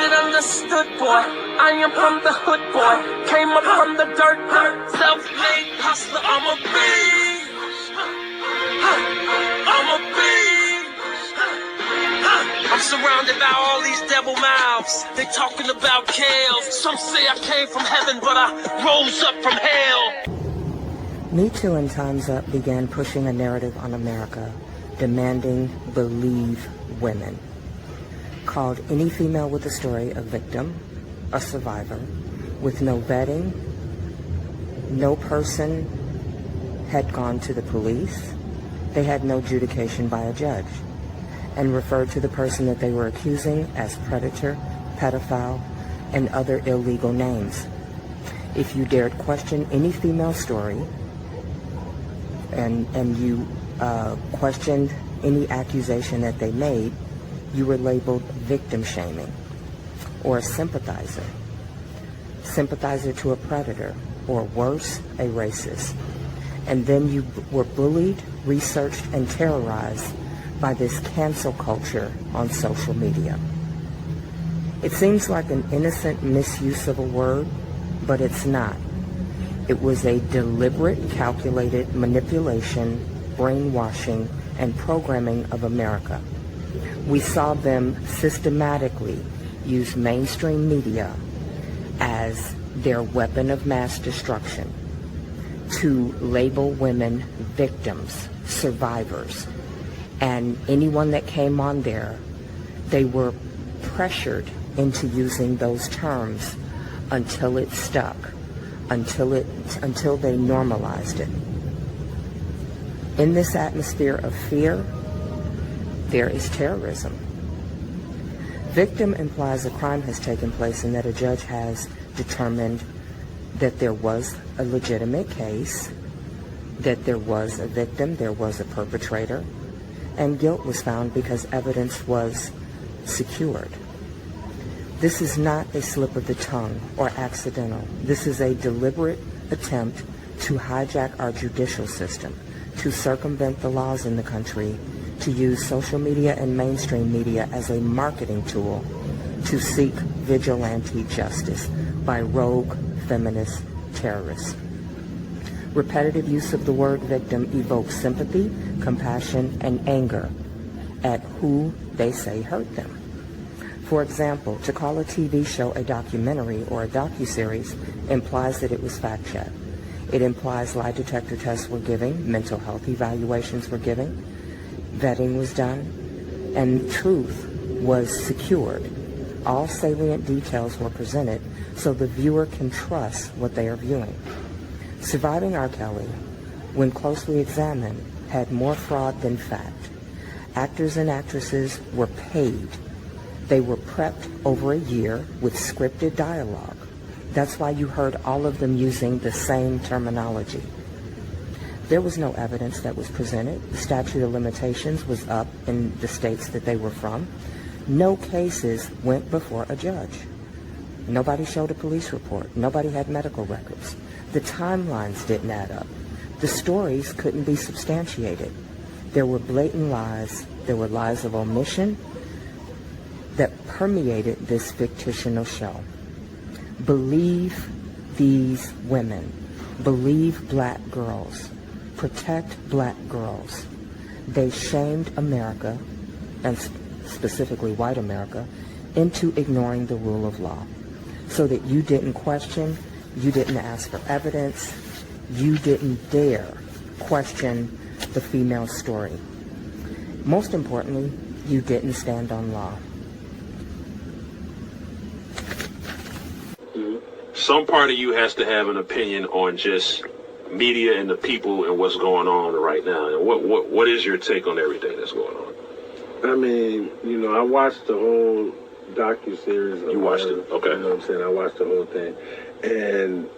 it understood, boy. I am from the hood, boy. Came up from the dirt, self-made hustler. I'm a beast. I'm a beast. I'm surrounded by all these devil mouths. They talking about kales. Some say I came from heaven, but I rose up from hell. MeToo and TimesUp began pushing a narrative on America, demanding believe women. Called any female with a story a victim, a survivor, with no vetting, no person had gone to the police, they had no adjudication by a judge, and referred to the person that they were accusing as predator, pedophile, and other illegal names. If you dared question any female story, and you questioned any accusation that they made, you were labeled victim shaming or a sympathizer to a predator, or worse, a racist. And then you were bullied, researched, and terrorized by this cancel culture on social media. It seems like an innocent misuse of a word, but it's not. It was a deliberate, calculated manipulation, brainwashing, and programming of America. We saw them systematically use mainstream media as their weapon of mass destruction to label women victims, survivors, and anyone that came on there, they were pressured into using those terms until it stuck, until they normalized it. In this atmosphere of fear, there is terrorism. Victim implies a crime has taken place and that a judge has determined that there was a legitimate case, that there was a victim, there was a perpetrator, and guilt was found because evidence was secured. This is not a slip of the tongue or accidental. This is a deliberate attempt to hijack our judicial system, to circumvent the laws in the country, to use social media and mainstream media as a marketing tool to seek vigilante justice by rogue feminist terrorists. Repetitive use of the word victim evokes sympathy, compassion, and anger at who they say hurt them. For example, to call a TV show a documentary or a docuseries implies that it was fact-checked. It implies lie detector tests were given, mental health evaluations were given, vetting was done, and truth was secured. All salient details were presented so the viewer can trust what they are viewing. Surviving RKELLY, when closely examined, had more fraud than fact. Actors and actresses were paid. They were prepped over a year with scripted dialogue. That's why you heard all of them using the same terminology. There was no evidence that was presented. The statute of limitations was up in the states that they were from. No cases went before a judge. Nobody showed a police report. Nobody had medical records. The timelines didn't add up. The stories couldn't be substantiated. There were blatant lies. There were lies of omission that permeated this fictional show. Believe these women. Believe black girls. Protect black girls. They shamed America, and specifically white America, into ignoring the rule of law, so that you didn't question, you didn't ask for evidence, you didn't dare question the female story. Most importantly, you didn't stand on law. Some part of you has to have an opinion on just media and the people and what's going on right now. And what is your take on everything that's going on? I mean, you know, I watched the whole docuseries. You watched it? Okay. You know what I'm saying? I watched the whole thing. And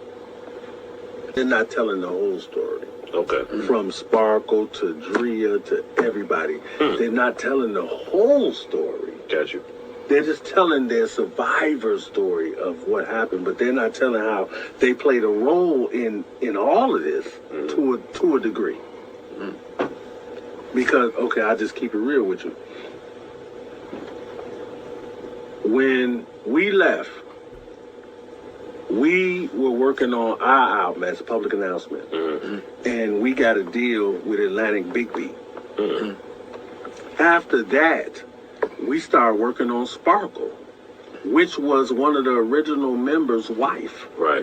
they're not telling the whole story. Okay. From Sparkle to Drea to everybody. They're not telling the whole story. Got you. They're just telling their survivor story of what happened, but they're not telling how they played a role in all of this to a degree. Because, okay, I'll just keep it real with you. When we left, we were working on our album as a public announcement. And we got a deal with Atlantic Big Beat. After that, we started working on Sparkle, which was one of the original members' wife. Right.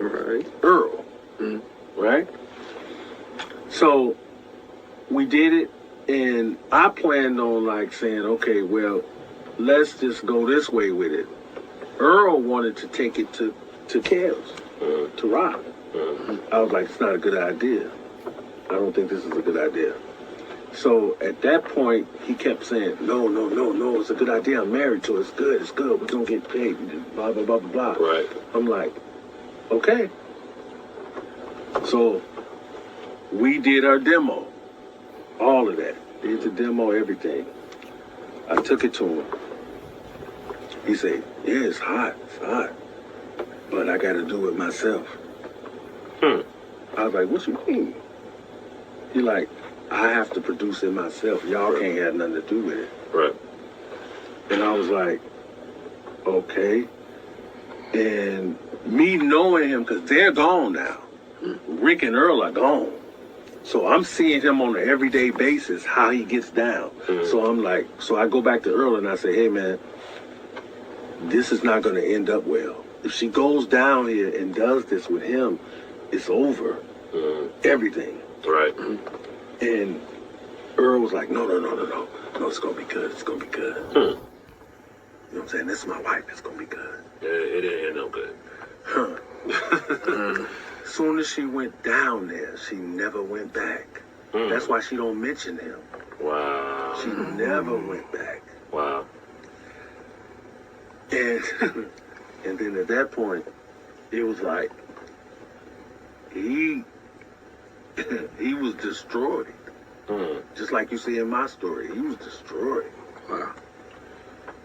Earl. Right? So we did it, and I planned on like saying, okay, well, let's just go this way with it. Earl wanted to take it to Kells, to Rob. I was like, it's not a good idea. I don't think this is a good idea. So at that point, he kept saying, no, it's a good idea. I'm married to her. It's good. We're going to get paid. Blah, blah, blah, blah, blah. Right. I'm like, okay. So we did our demo. All of that. Did the demo, everything. I took it to him. He said, yeah, it's hot. But I got to do it myself. I was like, what you mean? He like, I have to produce it myself. Y'all can't have nothing to do with it. Right. And I was like, okay. And me knowing him, because they're gone now. Rick and Earl are gone. So I'm seeing him on an everyday basis, how he gets down. So I'm like, so I go back to Earl and I say, hey man, this is not going to end up well. If she goes down here and does this with him, it's over. Everything. Right. And Earl was like, no, it's going to be good. It's going to be good. You know what I'm saying? This is my wife. It's going to be good. Yeah, it didn't end up good. Soon as she went down there, she never went back. That's why she don't mention him. Wow. She never went back. Wow. And and then at that point, it was like, he was destroyed. Just like you see in my story, he was destroyed. Wow.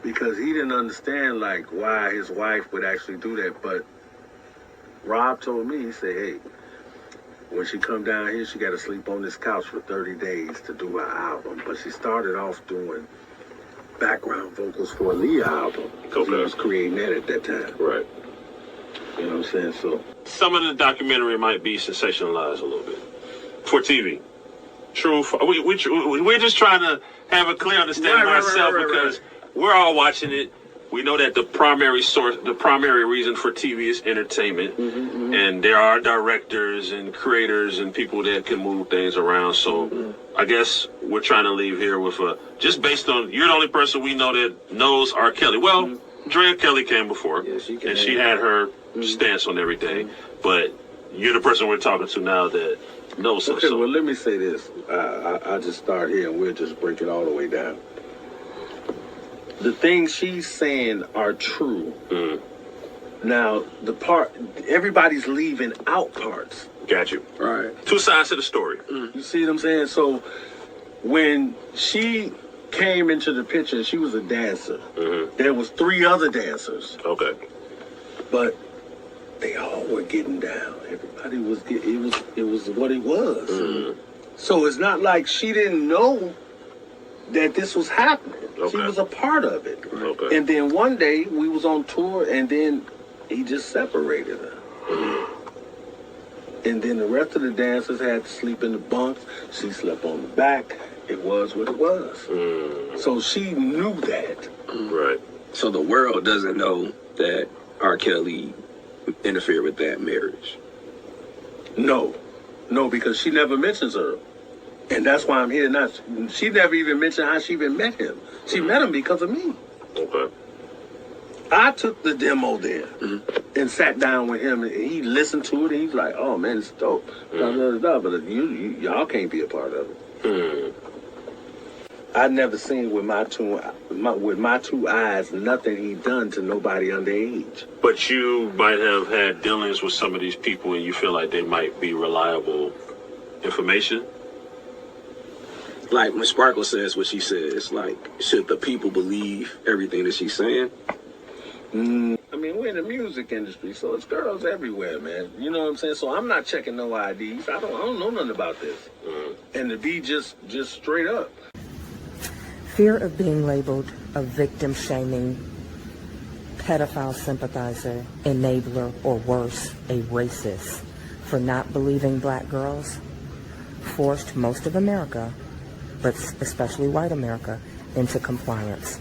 Because he didn't understand like why his wife would actually do that. But Rob told me, he said, hey, when she come down here, she got to sleep on this couch for 30 days to do her album. But she started off doing background vocals for Leah album. Because he was creating that at that time. Right. You know what I'm saying? So some of the documentary might be sensationalized a little bit for TV. True. We're just trying to have a clear understanding ourselves because we're all watching it. We know that the primary reason for TV is entertainment, and there are directors and creators and people that can move things around. So I guess we're trying to leave here with just based on you're the only person we know that knows R. Kelly. Well, Drea Kelly came before, and she had her stance on everything, but you're the person we're talking to now that knows him. Okay, well, let me say this. I'll just start here, and we'll just break it all the way down. The things she's saying are true. Now, everybody's leaving out parts. Got you. Right. Two sides to the story. You see what I'm saying? So, when she came into the picture, she was a dancer. There was 3 other dancers. Okay. But they all were getting down. Everybody was it was what it was. So it's not like she didn't know that this was happening. She was a part of it. Okay. And then one day we was on tour and then he just separated her. And then the rest of the dancers had to sleep in the bunks. She slept on the back. It was what it was. So she knew that. Right. So the world doesn't know that R. Kelly interfered with that marriage. No, because she never mentions her. And that's why I'm here now. She never even mentioned how she even met him. She met him because of me. Okay. I took the demo there and sat down with him, and he listened to it, and he's like, "Oh man, it's dope." But y'all can't be a part of it. I never seen with my two eyes nothing he done to nobody underage. But you might have had dealings with some of these people, and you feel like they might be reliable information. Like when Sparkle says what she says, like, should the people believe everything that she's saying? I mean, we're in the music industry, so it's girls everywhere, man. You know what I'm saying? So I'm not checking no IDs. I don't know nothing about this. And to be just straight up. Fear of being labeled a victim-shaming pedophile sympathizer, enabler, or worse, a racist for not believing black girls forced most of America, but especially white America, into compliance.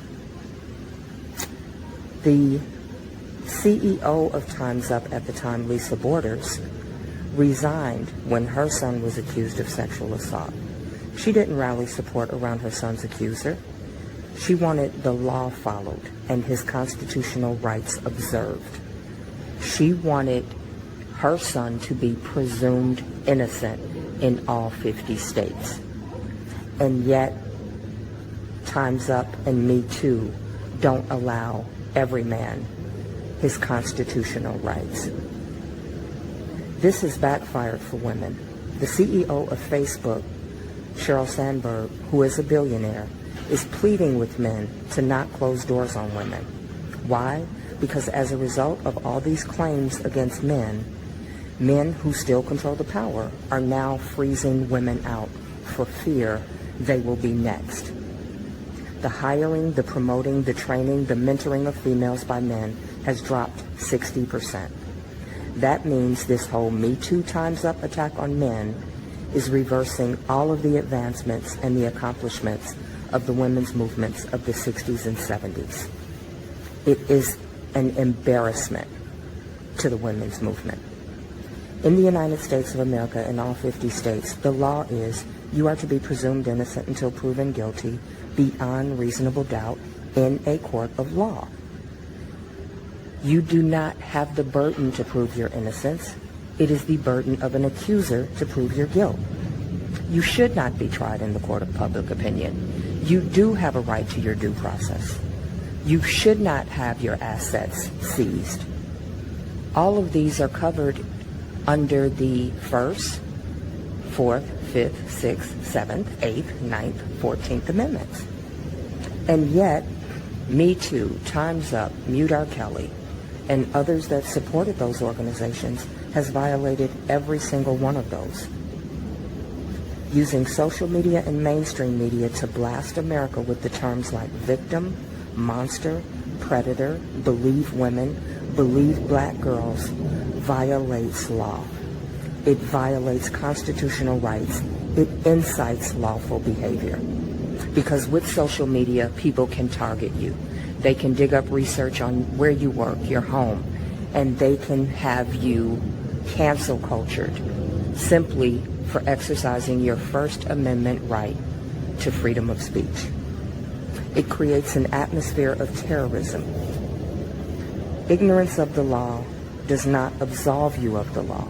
The CEO of TimesUp at the time, Lisa Borders, resigned when her son was accused of sexual assault. She didn't rally support around her son's accuser. She wanted the law followed and his constitutional rights observed. She wanted her son to be presumed innocent in all 50 states. And yet, TimesUp and MeToo don't allow every man his constitutional rights. This has backfired for women. The CEO of Facebook, Sheryl Sandberg, who is a billionaire, is pleading with men to not close doors on women. Why? Because as a result of all these claims against men who still control the power are now freezing women out for fear they will be next. The hiring, the promoting, the training, the mentoring of females by men has dropped 60%. That means this whole MeToo TimesUp attack on men is reversing all of the advancements and the accomplishments of the women's movements of the 60s and 70s. It is an embarrassment to the women's movement. In the United States of America, in all 50 states, the law is you are to be presumed innocent until proven guilty beyond reasonable doubt in a court of law. You do not have the burden to prove your innocence. It is the burden of an accuser to prove your guilt. You should not be tried in the court of public opinion. You do have a right to your due process. You should not have your assets seized. All of these are covered under the 1st, 4th, 5th, 6th, 7th, 8th, 9th, 14th Amendments. And yet, MeToo, TimesUp, Mute RKELLY, and others that supported those organizations has violated every single one of those. Using social media and mainstream media to blast America with the terms like victim, monster, predator, believe women, believe black girls, violates law. It violates constitutional rights. It incites lawful behavior. Because with social media, people can target you. They can dig up research on where you work, your home, and they can have you cancel cultured simply for exercising your First Amendment right to freedom of speech. It creates an atmosphere of terrorism. Ignorance of the law does not absolve you of the law.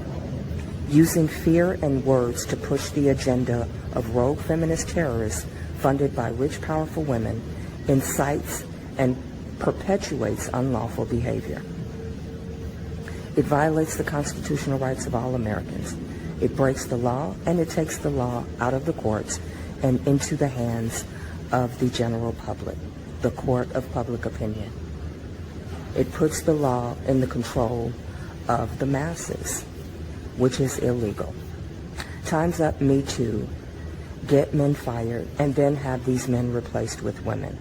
Using fear and words to push the agenda of rogue feminist terrorists funded by rich, powerful women incites and perpetuates unlawful behavior. It violates the constitutional rights of all Americans. It breaks the law, and it takes the law out of the courts and into the hands of the general public, the court of public opinion. It puts the law in the control of the masses, which is illegal. TimesUp, MeToo, get men fired, and then have these men replaced with women.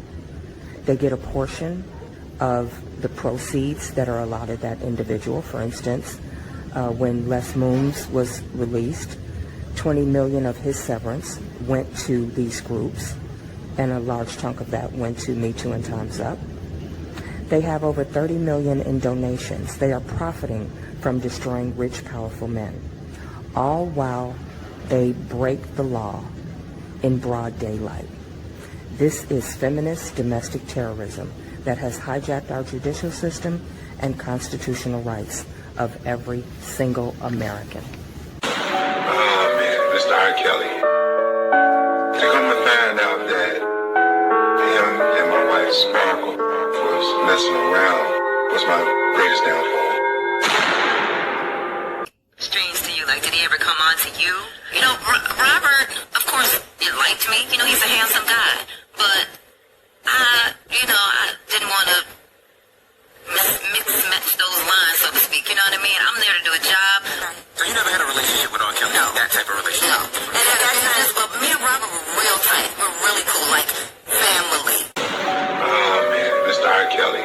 They get a portion of the proceeds that are allotted that individual. For instance, when Les Moons was released, $20 million of his severance went to these groups, and a large chunk of that went to MeToo and TimesUp. They have over $30 million in donations. They are profiting from destroying rich, powerful men, all while they break the law in broad daylight. This is feminist domestic terrorism that has hijacked our judicial system and constitutional rights of every single American. Oh man, Mr. RKELLY. To come to find out that him and my wife Sparkle was messing around was my greatest downfall. Strange to you, like did he ever come on to you? You know, Robert, of course, he liked me. You know, he's a handsome guy. But I didn't want to match those lines, so to speak. You know what I mean? I'm there to do a job. So you never had a relationship with RKELLY? No. That type of relationship? No. But me and Robert were real tight. We're really cool, like family. Oh man, Mr. RKELLY.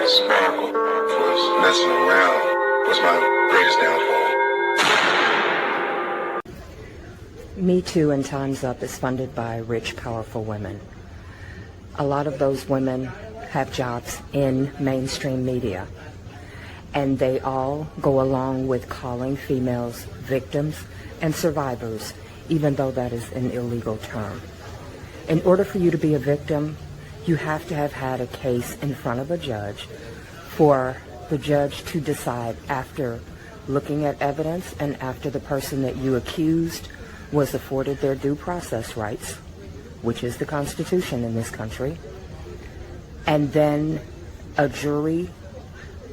wife's sparkle was messing around was my greatest downfall. MeToo and Time's Up is funded by rich, powerful women. A lot of those women have jobs in mainstream media, and they all go along with calling females victims and survivors, even though that is an illegal term. In order for you to be a victim, you have to have had a case in front of a judge for the judge to decide, after looking at evidence and after the person that you accused was afforded their due process rights, which is the Constitution in this country, and then a jury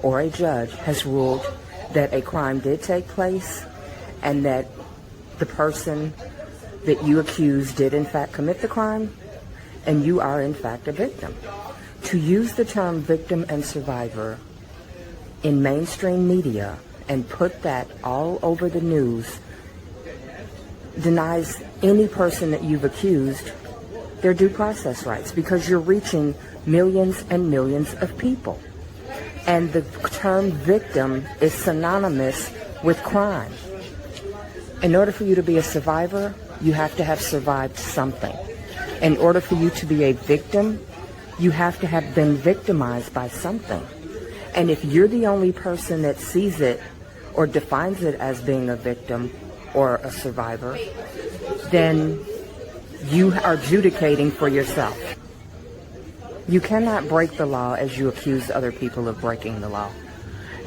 or a judge has ruled that a crime did take place and that the person that you accused did in fact commit the crime, and you are in fact a victim. To use the term victim and survivor in mainstream media and put that all over the news denies any person that you've accused their due process rights, because you're reaching millions and millions of people. And the term victim is synonymous with crime. In order for you to be a survivor, you have to have survived something. In order for you to be a victim, you have to have been victimized by something. And if you're the only person that sees it or defines it as being a victim or a survivor, then you are adjudicating for yourself. You cannot break the law as you accuse other people of breaking the law.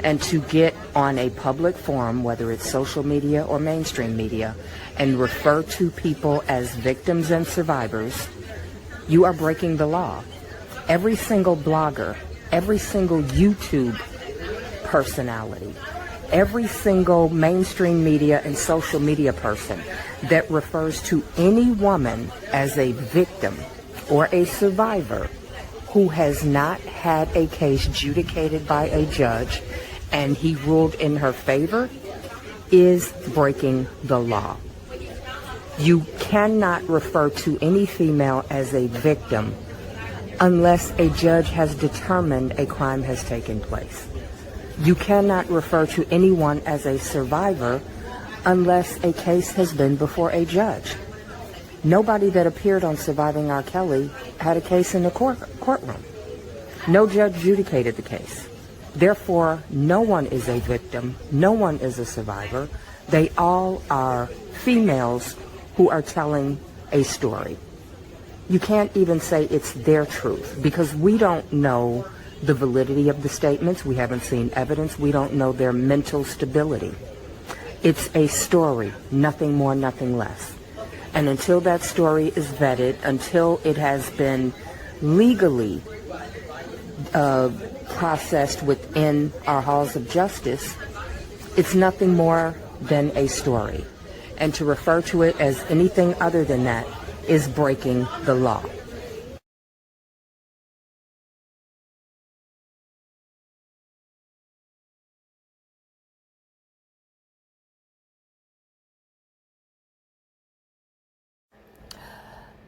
And to get on a public forum, whether it's social media or mainstream media, and refer to people as victims and survivors, you are breaking the law. Every single blogger, every single YouTube personality, every single mainstream media and social media person that refers to any woman as a victim or a survivor who has not had a case adjudicated by a judge and he ruled in her favor is breaking the law. You cannot refer to any female as a victim unless a judge has determined a crime has taken place. You cannot refer to anyone as a survivor unless a case has been before a judge. Nobody that appeared on Surviving R. Kelly had a case in the courtroom. No judge adjudicated the case. Therefore, no one is a victim. No one is a survivor. They all are females who are telling a story. You can't even say it's their truth, because we don't know the validity of the statements. We haven't seen evidence. We don't know their mental stability. It's a story, nothing more, nothing less. And until that story is vetted, until it has been legally processed within our halls of justice, it's nothing more than a story. And to refer to it as anything other than that is breaking the law.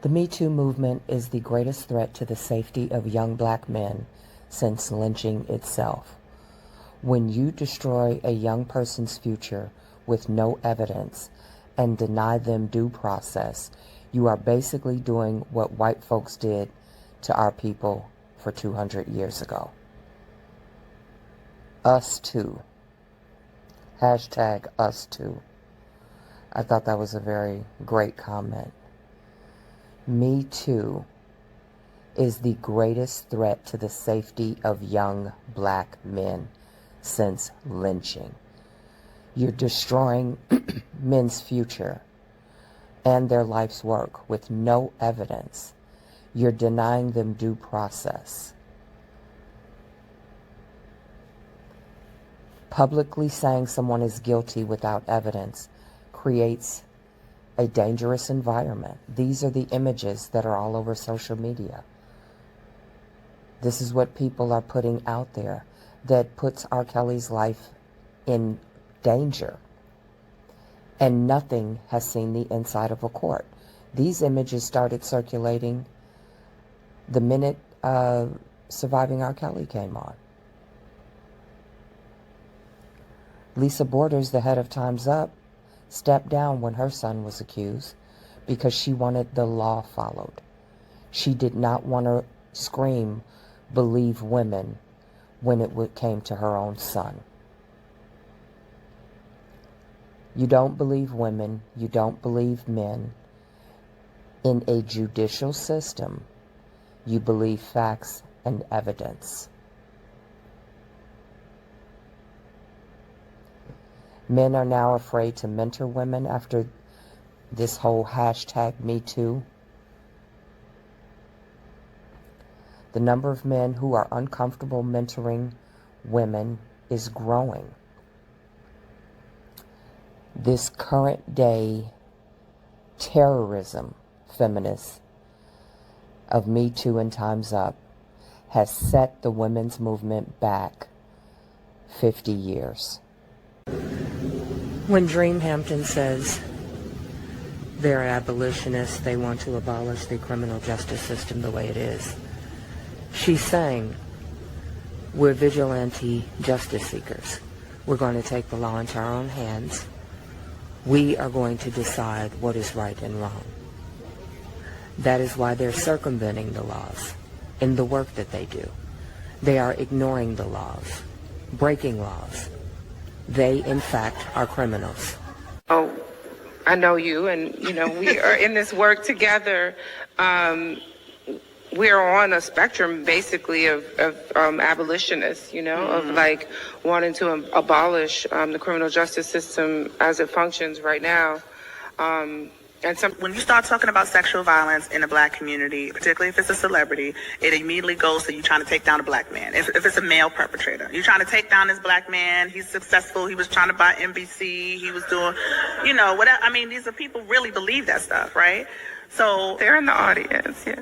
The MeToo movement is the greatest threat to the safety of young black men since lynching itself. When you destroy a young person's future with no evidence and deny them due process, you are basically doing what white folks did to our people for 200 years ago. Us too. Hashtag us too. I thought that was a very great comment. Me Too is the greatest threat to the safety of young black men since lynching. You're destroying men's future and their life's work with no evidence. You're denying them due process. Publicly saying someone is guilty without evidence creates a dangerous environment. These are the images that are all over social media. This is what people are putting out there that puts R. Kelly's life in danger. And nothing has seen the inside of a court. These images started circulating the minute Surviving R. Kelly came on. Lisa Borders, the head of TimesUp, stepped down when her son was accused because she wanted the law followed. She did not want to scream, "Believe women," when it came to her own son. You don't believe women, you don't believe men. In a judicial system, you believe facts and evidence. Men are now afraid to mentor women after this whole hashtag MeToo. The number of men who are uncomfortable mentoring women is growing. This current day terrorism feminist of MeToo and TimesUp has set the women's movement back 50 years. When Dream Hampton says they're abolitionists, they want to abolish the criminal justice system the way it is, she's saying we're vigilante justice seekers. We're going to take the law into our own hands. We are going to decide what is right and wrong. That is why they're circumventing the laws in the work that they do. They are ignoring the laws, breaking laws. They, in fact, are criminals. Oh, I know you, and, we are in this work together. We're on a spectrum, basically, of abolitionists, of like wanting to abolish the criminal justice system as it functions right now. When you start talking about sexual violence in the black community, particularly if it's a celebrity, it immediately goes to you trying to take down a black man. If it's a male perpetrator, you're trying to take down this black man. He's successful. He was trying to buy NBC. He was doing, whatever. I mean, these are people really believe that stuff, right? So they're in the audience, yeah.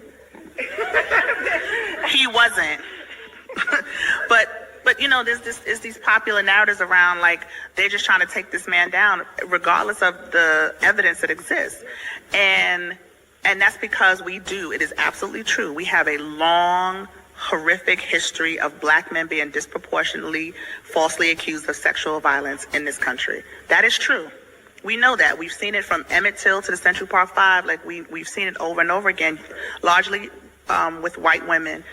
He wasn't. But there's these popular narratives around, like, they're just trying to take this man down regardless of the evidence that exists. And that's because it is absolutely true. We have a long, horrific history of black men being disproportionately falsely accused of sexual violence in this country. That is true. We know that. We've seen it from Emmett Till to the Central Park Five. Like, we've seen it over and over again, largely with white women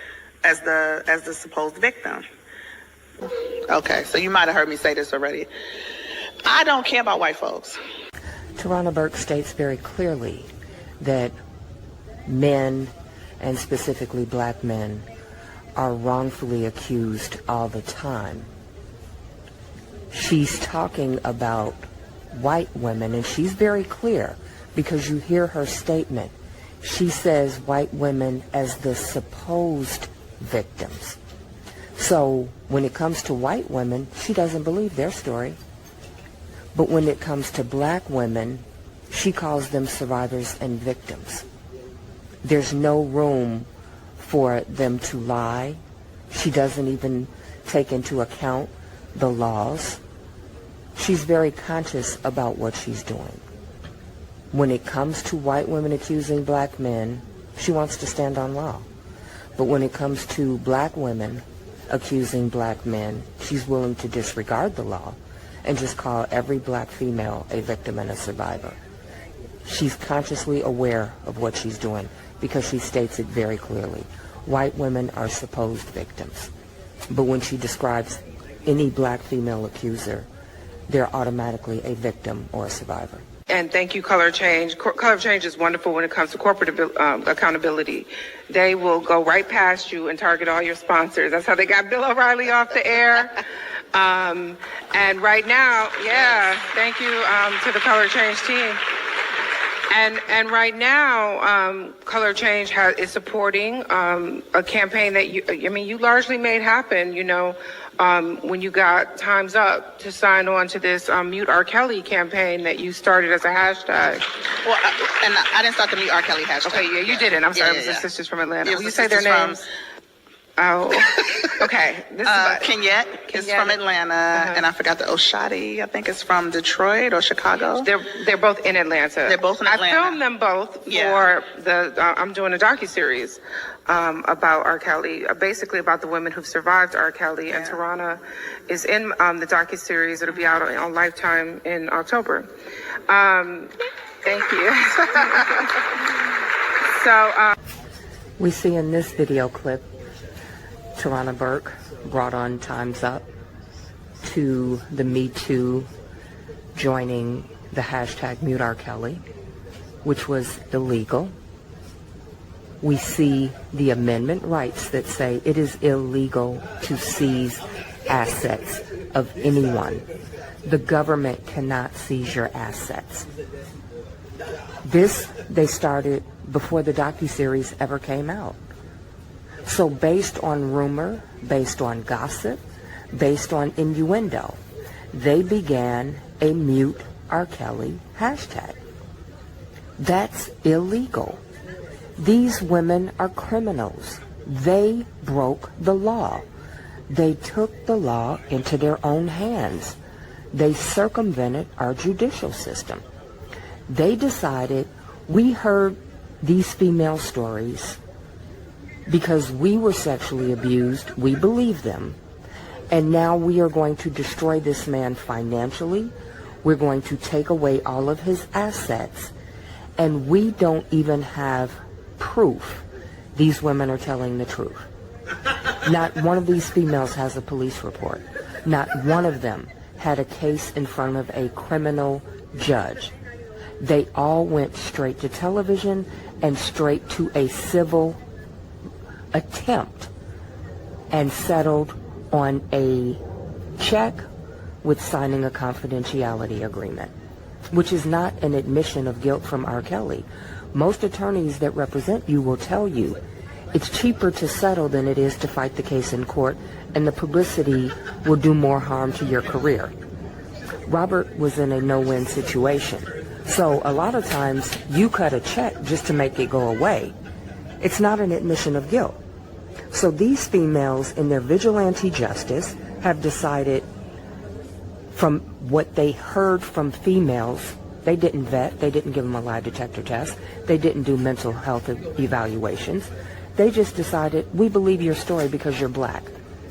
as the supposed victim. Okay, so you might have heard me say this already. I don't care about white folks. Tarana Burke states very clearly that men, and specifically black men, are wrongfully accused all the time. She's talking about white women, and she's very clear because you hear her statement. She says white women as the supposed victims. So when it comes to white women, she doesn't believe their story. But when it comes to black women, she calls them survivors and victims. There's no room for them to lie. She doesn't even take into account the laws. She's very conscious about what she's doing. When it comes to white women accusing black men, she wants to stand on law. But when it comes to black women accusing black men, she's willing to disregard the law and just call every black female a victim and a survivor. She's consciously aware of what she's doing because she states it very clearly. White women are supposed victims. But when she describes any black female accuser, they're automatically a victim or a survivor. And thank you, Color Change. Color Change is wonderful when it comes to corporate accountability. They will go right past you and target all your sponsors. That's how they got Bill O'Reilly off the air. And right now, thank you to the Color Change team. And right now, Color Change is supporting a campaign that you largely made happen, when you got TimesUp to sign on to this Mute RKELLY campaign that you started as a hashtag. Well, and I didn't start the Mute RKELLY hashtag. Okay, yeah, you didn't. I'm sorry, it was the sisters from Atlanta. Will you say their names? Oh, okay. This is Kenyette is from Atlanta, and I forgot the Oshadi. I think it's from Detroit or Chicago. They're both in Atlanta. They're both in Atlanta. I filmed them both for the. I'm doing a DOCUSERIES about R. Kelly, basically about the women who've survived R. Kelly. And Tarana is in the docuseries. It'll be out on Lifetime in October. Thank you. We see in this video clip Tarana Burke brought on TimesUp to the MeToo, joining the hashtag Mute R. Kelly, which was illegal. We see the amendment rights that say it is illegal to seize assets of anyone. The government cannot seize your assets. This, they started before the docuseries ever came out. So based on rumor, based on gossip, based on innuendo, they began a Mute R. Kelly hashtag. That's illegal. These women are criminals. They broke the law. They took the law into their own hands. They circumvented our judicial system. They decided, we heard these female stories because we were sexually abused, we believe them, and now we are going to destroy this man financially. We're going to take away all of his assets, and we don't even have proof these women are telling the truth. Not one of these females has a police report. Not one of them had a case in front of a criminal judge. They all went straight to television and straight to a civil attempt and settled on a check with signing a confidentiality agreement, which is not an admission of guilt from R. Kelly. Most attorneys that represent you will tell you it's cheaper to settle than it is to fight the case in court, and the publicity will do more harm to your career. Robert was in a no-win situation. So a lot of times you cut a check just to make it go away. It's not an admission of guilt. So these females in their vigilante justice have decided, from what they heard from females, they didn't vet, they didn't give them a lie detector test, they didn't do mental health evaluations. They just decided, we believe your story because you're black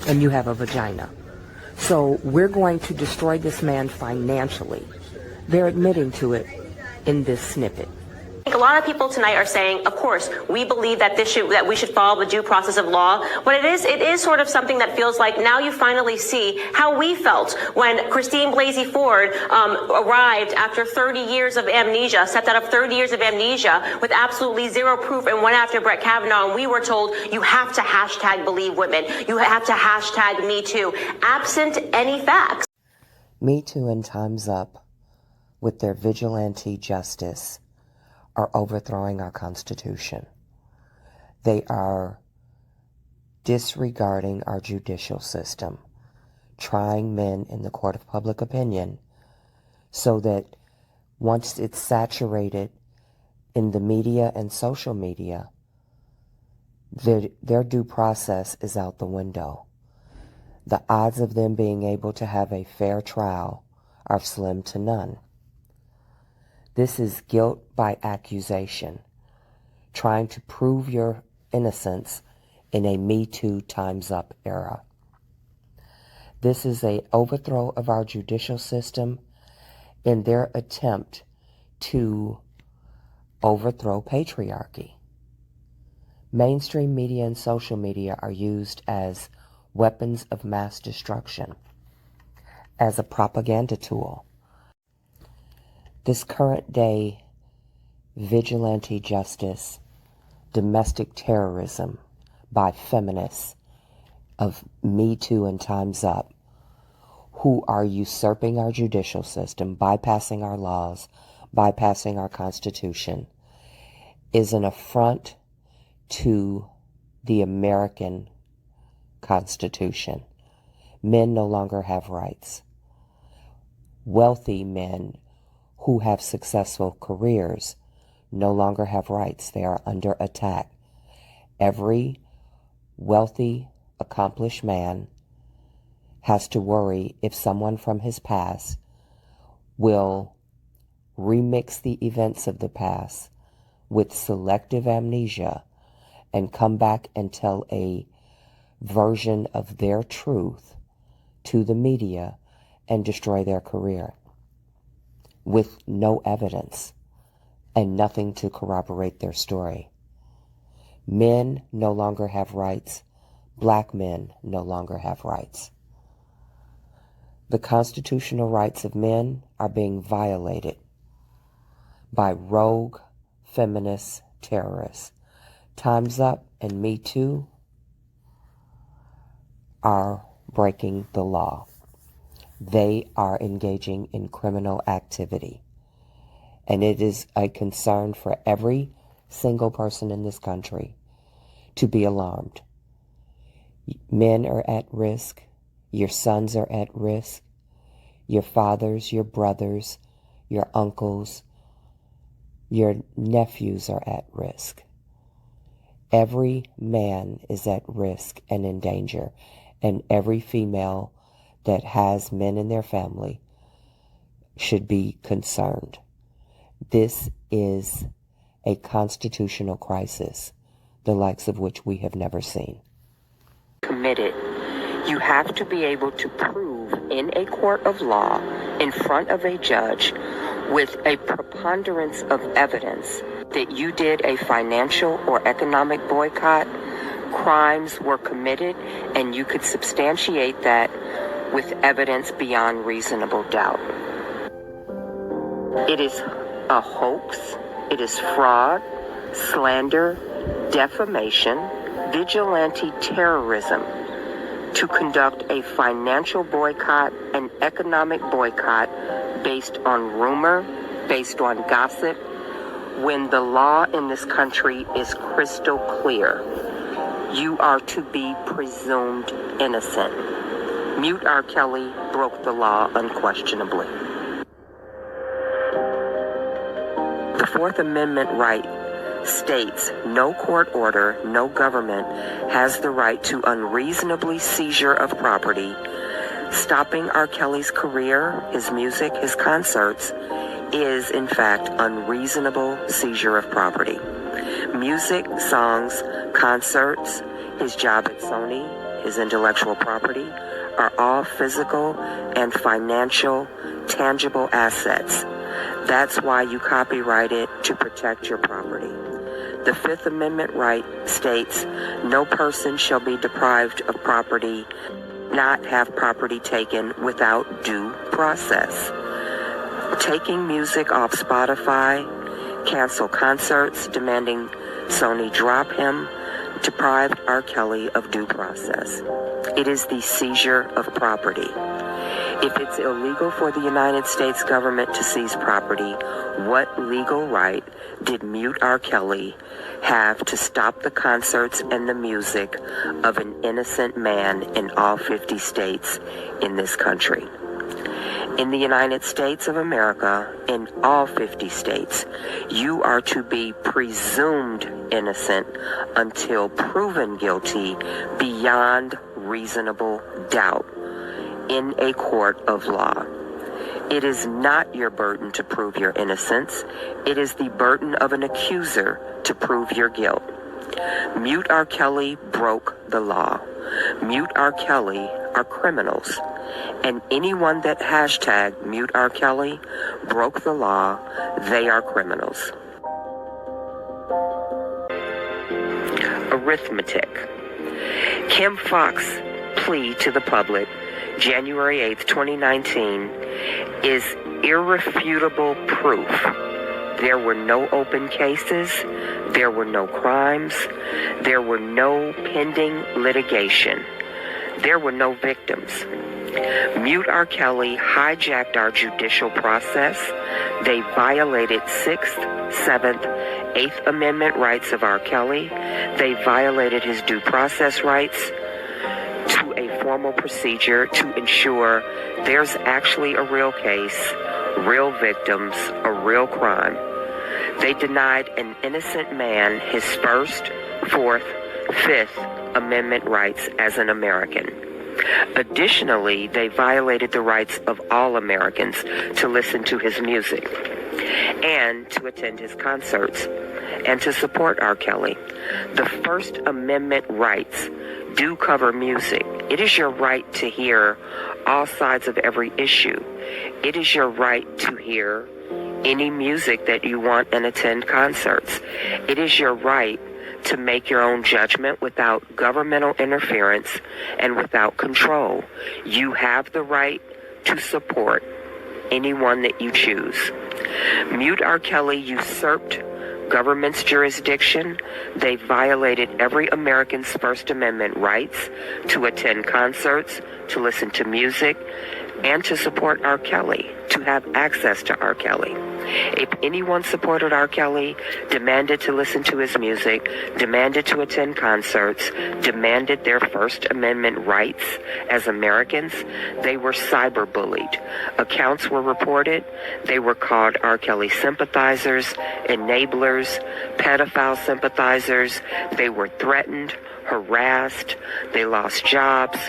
and you have a vagina. So we're going to destroy this man financially. They're admitting to it in this snippet. I think a lot of people tonight are saying, of course, we believe that we should follow the due process of law. But it is sort of something that feels like now you finally see how we felt when Christine Blasey Ford arrived after 30 years of amnesia, stepped out of 30 years of amnesia with absolutely zero proof, and went after Brett Kavanaugh. And we were told, you have to hashtag believe women. You have to hashtag Me Too, absent any facts. Me Too and Time's Up, with their vigilante justice, are overthrowing our Constitution. They are disregarding our judicial system, trying men in the court of public opinion so that once it's saturated in the media and social media, their due process is out the window. The odds of them being able to have a fair trial are slim to none. This is guilt by accusation, trying to prove your innocence in a Me Too Time's Up era. This is an overthrow of our judicial system in their attempt to overthrow patriarchy. Mainstream media and social media are used as weapons of mass destruction, as a propaganda tool. This current day vigilante justice, domestic terrorism by feminists of Me Too and Time's Up, who are usurping our judicial system, bypassing our laws, bypassing our Constitution, is an affront to the American Constitution. Men no longer have rights. Wealthy men who have successful careers no longer have rights. They are under attack. Every wealthy, accomplished man has to worry if someone from his past will remix the events of the past with selective amnesia and come back and tell a version of their truth to the media and destroy their career with no evidence and nothing to corroborate their story. Men no longer have rights. Black men no longer have rights. The constitutional rights of men are being violated by rogue feminist terrorists. TimesUp and MeToo are breaking the law. They are engaging in criminal activity. And it is a concern for every single person in this country to be alarmed. Men are at risk. Your sons are at risk. Your fathers, your brothers, your uncles, your nephews are at risk. Every man is at risk and in danger, and every female that has men in their family should be concerned. This is a constitutional crisis, the likes of which we have never seen. Committed. You have to be able to prove in a court of law, in front of a judge, with a preponderance of evidence that you did a financial or economic boycott, crimes were committed, and you could substantiate that with evidence beyond reasonable doubt. It is a hoax, it is fraud, slander, defamation, vigilante terrorism to conduct a financial boycott, an economic boycott based on rumor, based on gossip, when the law in this country is crystal clear. You are to be presumed innocent. Mute R. Kelly broke the law unquestionably. The Fourth Amendment right states no court order, no government has the right to unreasonably seizure of property. Stopping R. Kelly's career, his music, his concerts is in fact unreasonable seizure of property. Music, songs, concerts, his job at Sony, his intellectual property are all physical and financial, tangible assets. That's why you copyright it, to protect your property. The Fifth Amendment right states no person shall be deprived of property, not have property taken without due process. Taking music off Spotify, cancel concerts, demanding Sony drop him, deprived R. Kelly of due process. It is the seizure of property. If it's illegal for the United States government to seize property, what legal right did Mute R. Kelly have to stop the concerts and the music of an innocent man in all 50 states in this country? In the United States of America, in all 50 states, you are to be presumed innocent until proven guilty beyond reasonable doubt in a court of law. It is not your burden to prove your innocence. It is the burden of an accuser to prove your guilt. Mute R. Kelly broke the law. Mute R. Kelly are criminals. And anyone that hashtag Mute R. Kelly broke the law, they are criminals. Arithmetic. Kim Fox's plea to the public, January 8th, 2019, is irrefutable proof. There were no open cases, there were no crimes, there were no pending litigation, there were no victims. Mute R. Kelly hijacked our judicial process. They violated 6th, 7th, 8th Amendment rights of R. Kelly. They violated his due process rights to a formal procedure to ensure there's actually a real case, real victims, a real crime. They denied an innocent man his 1st, 4th, 5th Amendment rights as an American. Additionally, they violated the rights of all Americans to listen to his music and to attend his concerts. and to support R. Kelly. The First Amendment rights do cover music. It is your right to hear all sides of every issue. It is your right to hear any music that you want and attend concerts. It is your right to make your own judgment without governmental interference and without control. You have the right to support anyone that you choose. Mute R. Kelly usurped government's jurisdiction. They violated every American's First Amendment rights to attend concerts, to listen to music, and to support R. Kelly, to have access to R. Kelly. If anyone supported R. Kelly, demanded to listen to his music, demanded to attend concerts, demanded their First Amendment rights as Americans, they were cyberbullied. Accounts were reported. They were called R. Kelly sympathizers, enablers, pedophile sympathizers. They were threatened, harassed. They lost jobs,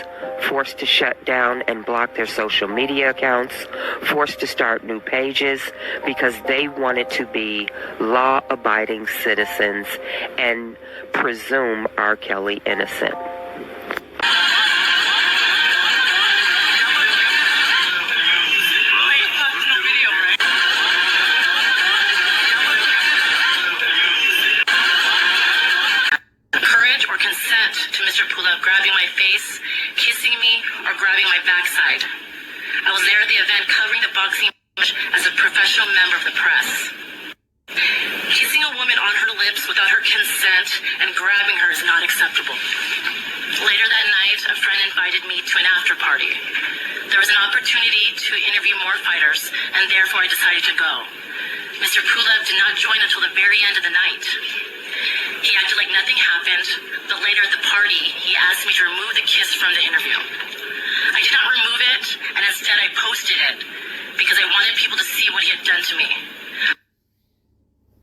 forced to shut down and block their social media accounts, forced to start new pages because they wanted to be law-abiding citizens and presume R. Kelly innocent. Courage or consent to Mr. Pullev grabbing my face, kissing me, or grabbing my backside. I was there at the event covering the boxing match as a professional member of the press. Kissing a woman on her lips without her consent and grabbing her is not acceptable. Later that night, a friend invited me to an after party. There was an opportunity to interview more fighters, and therefore I decided to go. Mr. Pullev did not join until the very end of the night. He acted like nothing happened, but later at the party, he asked me to remove the kiss from the interview. I did not remove it, and instead I posted it, because I wanted people to see what he had done to me.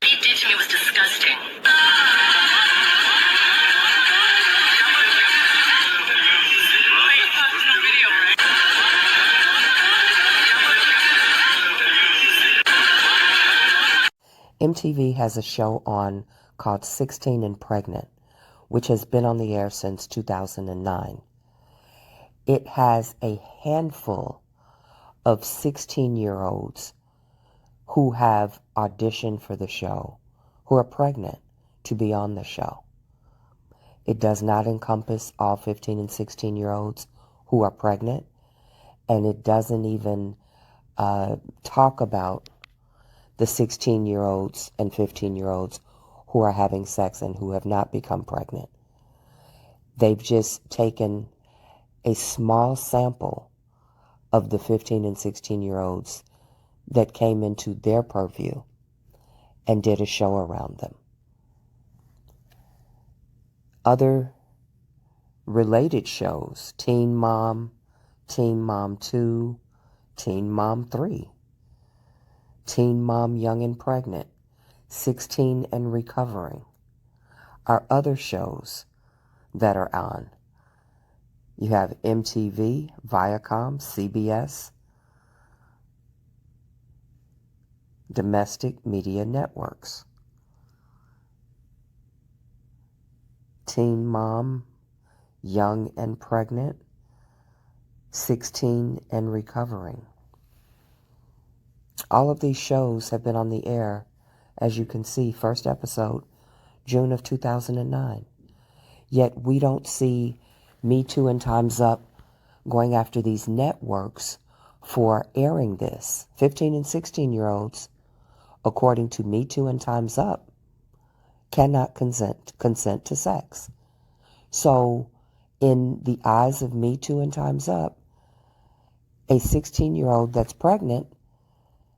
What he did to me was disgusting. MTV has a show on called 16 and Pregnant, which has been on the air since 2009. It has a handful of 16-year-olds who have auditioned for the show, who are pregnant to be on the show. It does not encompass all 15 and 16-year-olds who are pregnant, and it doesn't even talk about the 16-year-olds and 15-year-olds who are having sex and who have not become pregnant. They've just taken a small sample of the 15 and 16-year-olds that came into their purview and did a show around them. Other related shows, Teen Mom 2, Teen Mom 3, Teen Mom Young and Pregnant, 16 and Recovering, are other shows that are on. You have MTV, Viacom, CBS, domestic media networks. Teen Mom, Young and Pregnant, 16 and Recovering. All of these shows have been on the air, as you can see, first episode, June of 2009. Yet we don't see MeToo and Time's Up going after these networks for airing this. 15 and 16-year-olds, according to MeToo and Time's Up, cannot consent to sex. So, in the eyes of MeToo and Time's Up, a 16-year-old that's pregnant,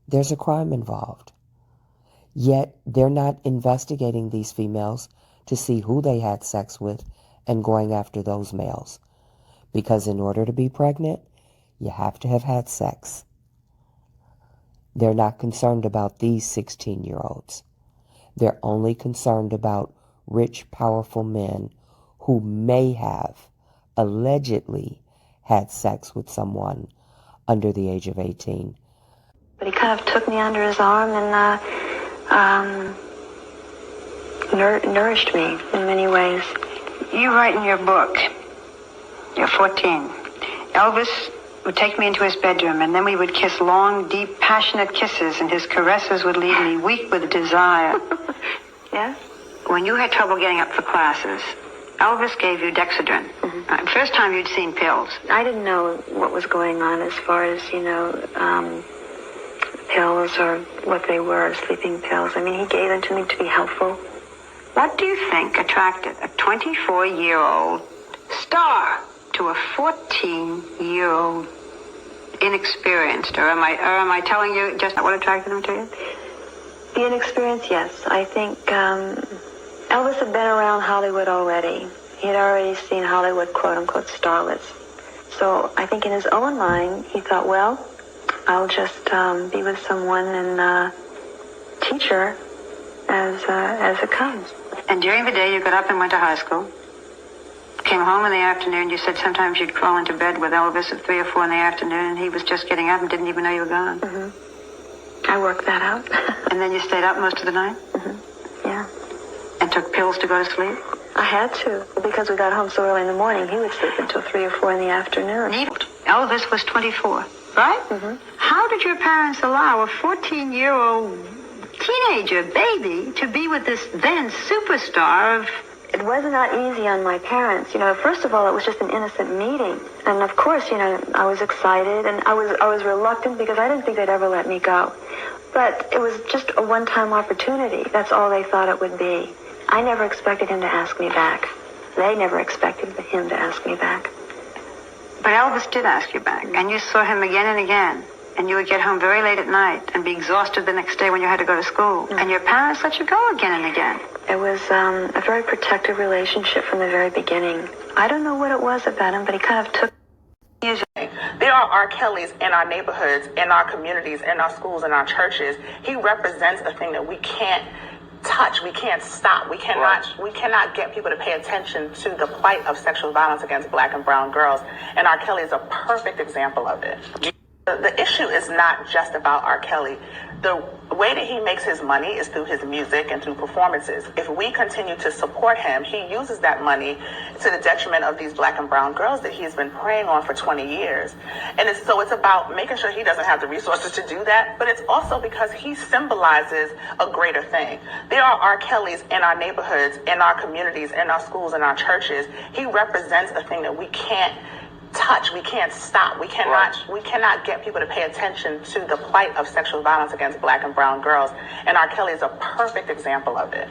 there's a crime involved. Yet, they're not investigating these females to see who they had sex with and going after those males. Because in order to be pregnant, you have to have had sex. They're not concerned about these 16-year-olds. They're only concerned about rich, powerful men who may have allegedly had sex with someone under the age of 18. But he kind of took me under his arm and nourished me in many ways. You write in your book, you're 14. Elvis would take me into his bedroom, and then we would kiss long, deep, passionate kisses, and his caresses would leave me weak with desire. Yes? When you had trouble getting up for classes, Elvis gave you Dexedrine. Mm-hmm. First time you'd seen pills. I didn't know what was going on as far as, pills or what they were, sleeping pills. I mean, he gave them to me to be helpful. What do you think attracted a 24-year-old star to a 14-year-old inexperienced? Or am I telling you just what attracted him to you? The inexperience, yes. I think Elvis had been around Hollywood already. He had already seen Hollywood, quote-unquote, starlets. So I think in his own mind, he thought, well, I'll just be with someone and teach her as it comes. And during the day, you got up and went to high school. Came home in the afternoon. You said sometimes you'd crawl into bed with Elvis at 3 or 4 in the afternoon, and he was just getting up and didn't even know you were gone. Mm-hmm. I worked that out. And then you stayed up most of the night? Mm-hmm. Yeah. And took pills to go to sleep? I had to, because we got home so early in the morning. He would sleep until 3 or 4 in the afternoon. Elvis was 24, right? Mm-hmm. How did your parents allow a 14-year-old teenager baby to be with this then superstar of... It was not easy on my parents. First of all, it was just an innocent meeting. And of course, I was excited and I was reluctant because I didn't think they'd ever let me go. But it was just a one-time opportunity. That's all they thought it would be. I never expected him to ask me back. They never expected him to ask me back. But Elvis did ask you back, and you saw him again and again. And you would get home very late at night and be exhausted the next day when you had to go to school. Mm-hmm. And your parents let you go again and again. It was a very protective relationship from the very beginning. I don't know what it was about him, but he kind of took... There are R. Kellys in our neighborhoods, in our communities, in our schools, in our churches. He represents a thing that we can't touch, we can't stop, we cannot get people to pay attention to the plight of sexual violence against Black and brown girls. And R. Kelly is a perfect example of it. The issue is not just about R. Kelly. The way that he makes his money is through his music and through performances. If we continue to support him, he uses that money to the detriment of these Black and brown girls that he has been preying on for 20 years. And it's about making sure he doesn't have the resources to do that, but it's also because he symbolizes a greater thing. There are R. Kellys in our neighborhoods, in our communities, in our schools, in our churches. He represents a thing that we can't touch, we can't stop, we cannot get people to pay attention to the plight of sexual violence against Black and brown girls. And R. Kelly is a perfect example of it.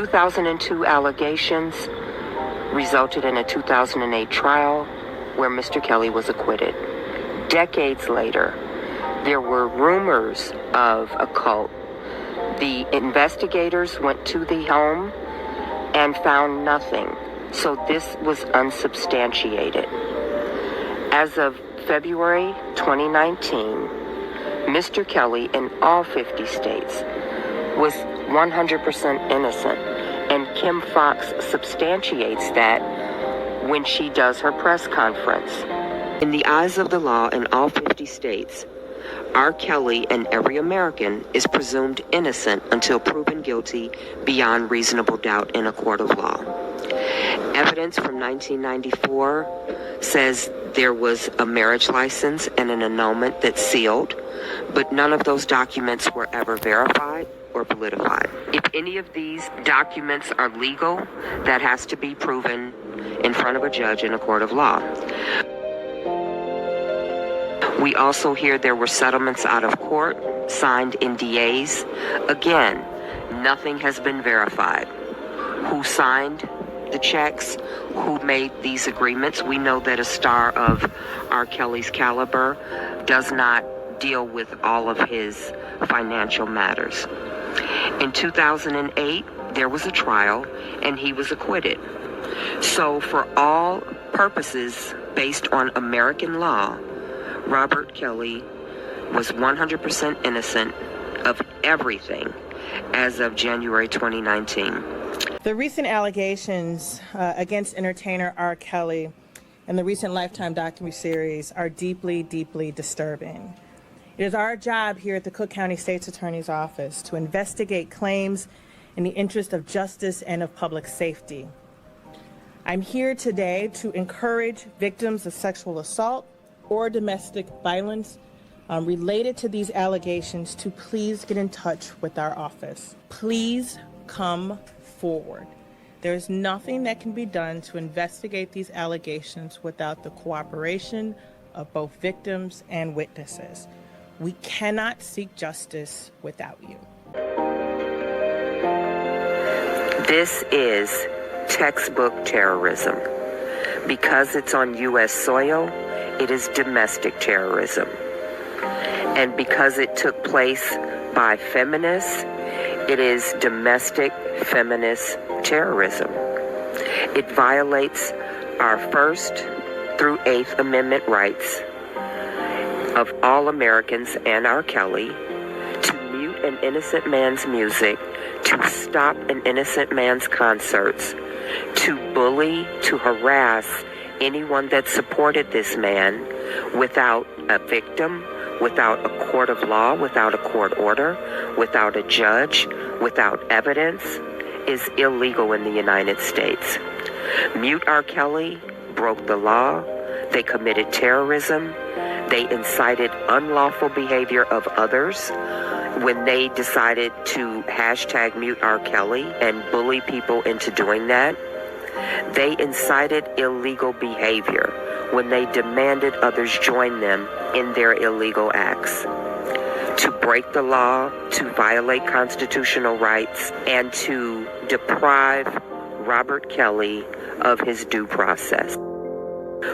The 2002 allegations resulted in a 2008 trial where Mr. Kelly was acquitted. Decades later, there were rumors of a cult. The investigators went to the home and found nothing, so this was unsubstantiated. As of February 2019, Mr. Kelly in all 50 states was 100% innocent, and Kim Fox substantiates that when she does her press conference. In the eyes of the law in all 50 states, R. Kelly and every American is presumed innocent until proven guilty beyond reasonable doubt in a court of law. Evidence from 1994 says there was a marriage license and an annulment that's sealed, but none of those documents were ever verified or validified. If any of these documents are legal, that has to be proven in front of a judge in a court of law. We also hear there were settlements out of court, signed NDAs. Again, nothing has been verified. Who signed wrote the checks, who made these agreements. We know that a star of R. Kelly's caliber does not deal with all of his financial matters. In 2008, there was a trial, and he was acquitted. So for all purposes based on American law, Robert Kelly was 100% innocent of everything as of January 2019. The recent allegations against entertainer R. Kelly and the recent Lifetime docuseries are deeply, deeply disturbing. It is our job here at the Cook County State's Attorney's Office to investigate claims in the interest of justice and of public safety. I'm here today to encourage victims of sexual assault or domestic violence related to these allegations to please get in touch with our office. Please come forward. There is nothing that can be done to investigate these allegations without the cooperation of both victims and witnesses. We cannot seek justice without you. This is textbook terrorism. Because it's on U.S. soil, it is domestic terrorism. And because it took place by feminists, it is domestic feminist terrorism. It violates our First through Eighth Amendment rights of all Americans and R. Kelly to mute an innocent man's music, to stop an innocent man's concerts, to bully, to harass anyone that supported this man without a victim, without a court of law, without a court order, without a judge, without evidence, is illegal in the United States. Mute R. Kelly broke the law. They committed terrorism. They incited unlawful behavior of others when they decided to hashtag Mute R. Kelly and bully people into doing that. They incited illegal behavior when they demanded others join them in their illegal acts. To break the law, to violate constitutional rights, and to deprive Robert Kelly of his due process.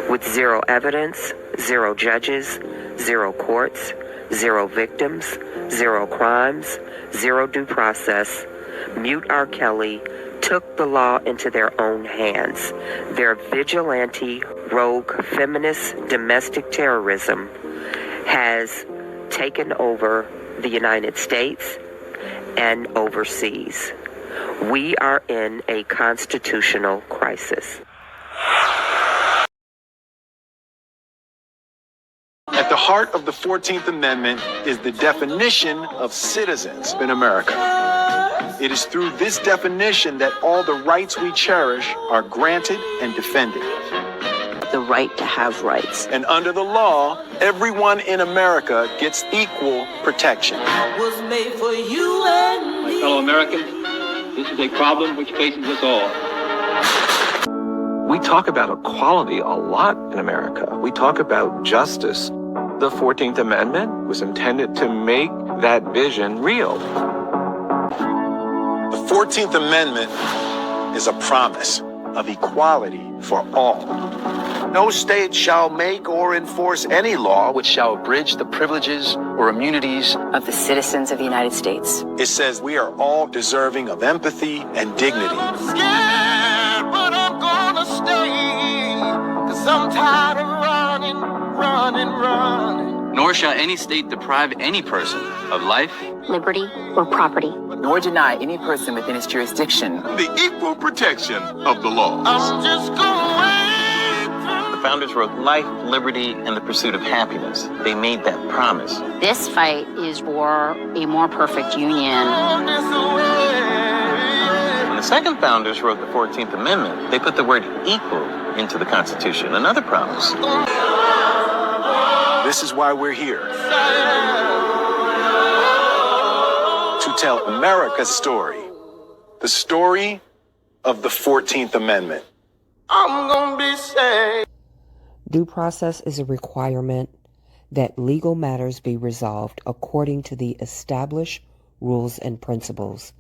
With zero evidence, zero judges, zero courts, zero victims, zero crimes, zero due process, Mute R. Kelly took the law into their own hands. Their vigilante, rogue, feminist, domestic terrorism has taken over the United States and overseas. We are in a constitutional crisis. At the heart of the 14th Amendment is the definition of citizens in America. It is through this definition that all the rights we cherish are granted and defended. The right to have rights. And under the law, everyone in America gets equal protection. Was made for you and me. Fellow Americans, this is a problem which faces us all. We talk about equality a lot in America. We talk about justice. The 14th Amendment was intended to make that vision real. The 14th Amendment is a promise of equality for all. No state shall make or enforce any law which shall abridge the privileges or immunities of the citizens of the United States. It says we are all deserving of empathy and dignity. I'm scared, but I'm gonna stay. 'Cause I'm tired of running. Nor shall any state deprive any person of life, liberty, or property. Nor deny any person within its jurisdiction the equal protection of the law. I'm just gonna wait. The founders wrote life, liberty, and the pursuit of happiness. They made that promise. This fight is for a more perfect union. When the second founders wrote the 14th Amendment, they put the word equal into the Constitution, another promise. This is why we're here. To tell America's story. The story of the 14th Amendment. I'm gonna be safe. Due process is a requirement that legal matters be resolved according to the established rules and principles.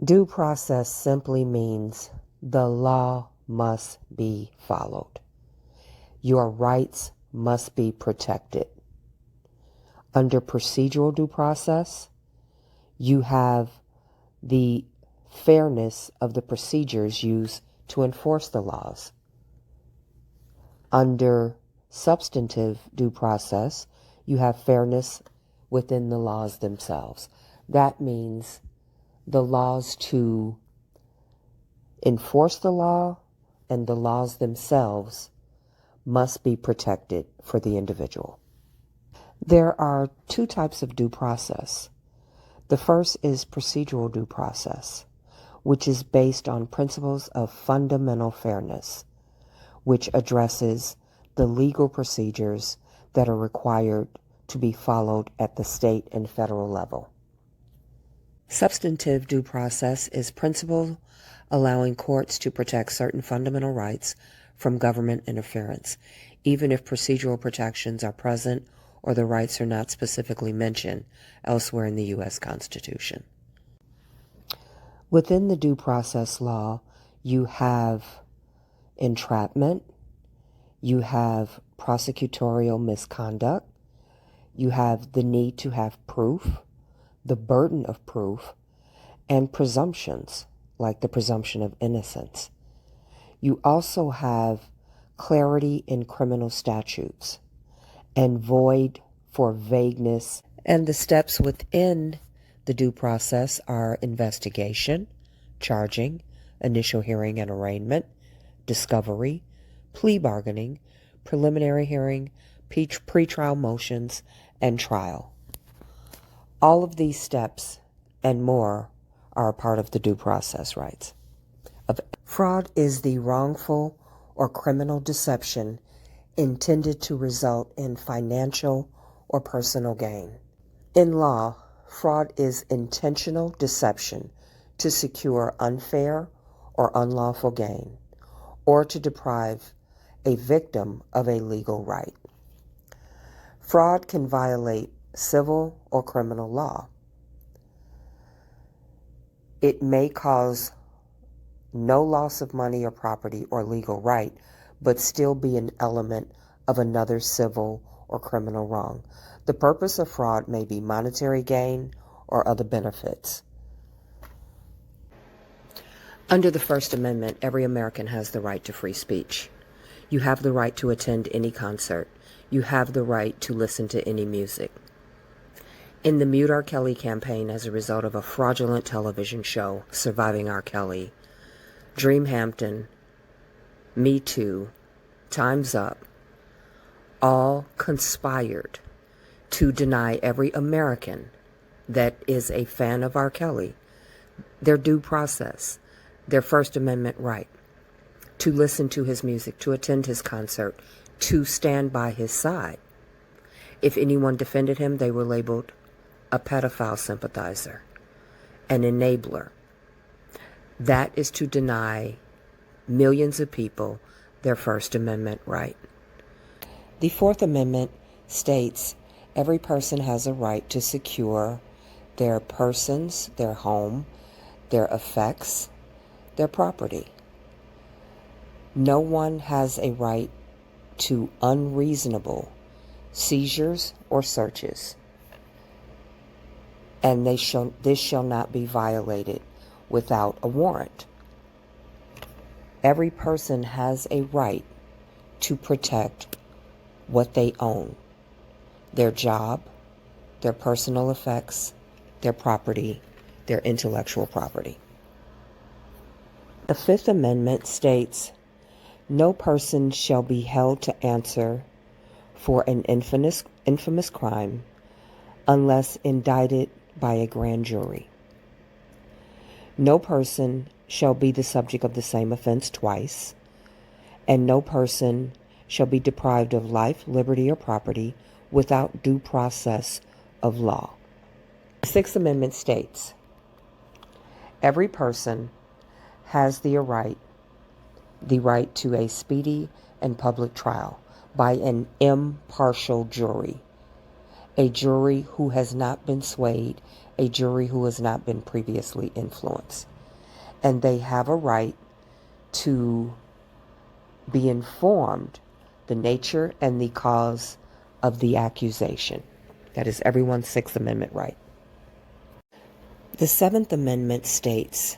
Due process simply means The law must be followed. Your rights must be protected. Under procedural due process, you have the fairness of the procedures used to enforce the laws. Under substantive due process, you have fairness within the laws themselves. That means the laws to enforce the law and the laws themselves must be protected for the individual. There are two types of due process. The first is procedural due process, which is based on principles of fundamental fairness, which addresses the legal procedures that are required to be followed at the state and federal level. Substantive due process is principle allowing courts to protect certain fundamental rights from government interference, even if procedural protections are present or the rights are not specifically mentioned elsewhere in the U.S. Constitution. Within the due process law, you have entrapment, you have prosecutorial misconduct, you have the need to have proof, the burden of proof, and presumptions, like the presumption of innocence. You also have clarity in criminal statutes and void for vagueness. And the steps within the due process are investigation, charging, initial hearing and arraignment, discovery, plea bargaining, preliminary hearing, pretrial motions, and trial. All of these steps and more are a part of the due process rights. Fraud is the wrongful or criminal deception intended to result in financial or personal gain. In law, fraud is intentional deception to secure unfair or unlawful gain, or to deprive a victim of a legal right. Fraud can violate civil or criminal law. It may cause no loss of money or property or legal right, but still be an element of another civil or criminal wrong. The purpose of fraud may be monetary gain or other benefits. Under the First Amendment, every American has the right to free speech. You have the right to attend any concert. You have the right to listen to any music. In the Mute R. Kelly campaign, as a result of a fraudulent television show, Surviving R. Kelly, Dreamhampton, MeToo, TimesUp, all conspired to deny every American that is a fan of R. Kelly their due process, their First Amendment right to listen to his music, to attend his concert, to stand by his side. If anyone defended him, they were labeled a pedophile sympathizer, an enabler. That is to deny millions of people their First Amendment right. The Fourth Amendment states every person has a right to secure their persons, their home, their effects, their property. No one has a right to unreasonable seizures or searches, and this shall not be violated without a warrant. Every person has a right to protect what they own, their job, their personal effects, their property, their intellectual property. The Fifth Amendment states, no person shall be held to answer for an infamous crime unless indicted by a grand jury. No person shall be the subject of the same offense twice, and no person shall be deprived of life, liberty, or property without due process of law. The Sixth Amendment states, every person has the right to a speedy and public trial by an impartial jury, a jury who has not been swayed, a jury who has not been previously influenced. And they have a right to be informed the nature and the cause of the accusation. That is everyone's Sixth Amendment right. The Seventh Amendment states,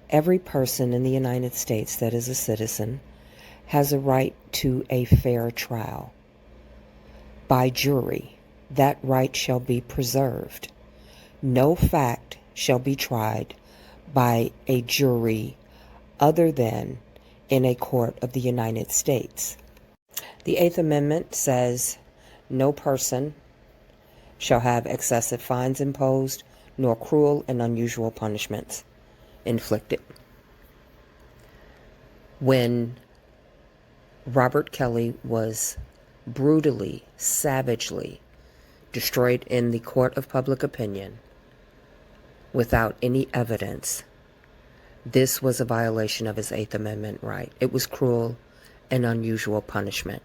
every person in the United States that is a citizen has a right to a fair trial by jury. That right shall be preserved. No fact shall be tried by a jury other than in a court of the United States. The Eighth Amendment says no person shall have excessive fines imposed, nor cruel and unusual punishments inflicted. When Robert Kelly was brutally, savagely destroyed in the court of public opinion without any evidence, this was a violation of his Eighth Amendment right. It was cruel and unusual punishment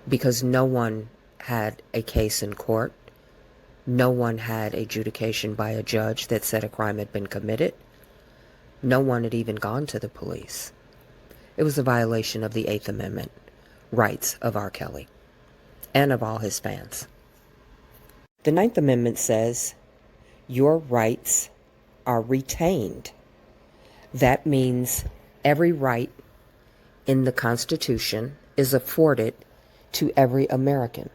because no one had a case in court. No one had adjudication by a judge that said a crime had been committed. No one had even gone to the police. It was a violation of the Eighth Amendment rights of R. Kelly and of all his fans. The Ninth Amendment says your rights are retained. That means every right in the Constitution is afforded to every American.